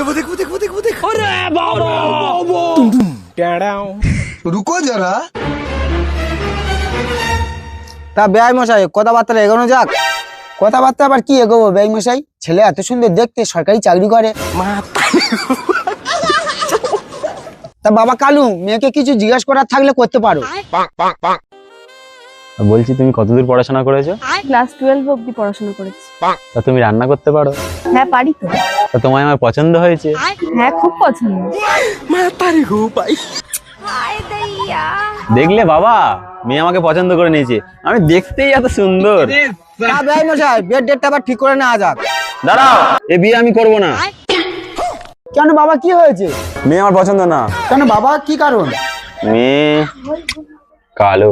वो देख वो देख वो देख वो देख। अरे बाबा रुको जरा। তা বেয়াই মশাই কথাবার্তা এগোনো যাক। কথাবার্তা আবার কি এগোবো বেয়াই মশাই? ছেলে এত সুন্দর দেখতে, সরকারি চাকরি করে। তা বাবা কালু, মেয়েকে কিছু জিজ্ঞাসা করার থাকলে করতে পারো। বলছি তুমি কতদূর পড়াশোনা করেছো? ক্লাস 12 অবধি পড়াশোনা করেছি। তা তুমি রান্না করতে পারো? হ্যাঁ পারি তো। তা তোমায় আমার পছন্দ হয়েছে? হ্যাঁ খুব পছন্দ। দেখলে বাবা, মেয়ে আমাকে পছন্দ করে নিয়েছে। আমি দেখতেই এত সুন্দর। তা বেয়াই মশাই, বিয়ের ডেটটা আবার ঠিক করে নেওয়া যাক। দাঁড়াও, এই বিয়ে আমি করবো না। কেন বাবা, কি হয়েছে? মেয়ে আমার পছন্দ না। কেন বাবা, কি কারণ? মেয়ে কালো।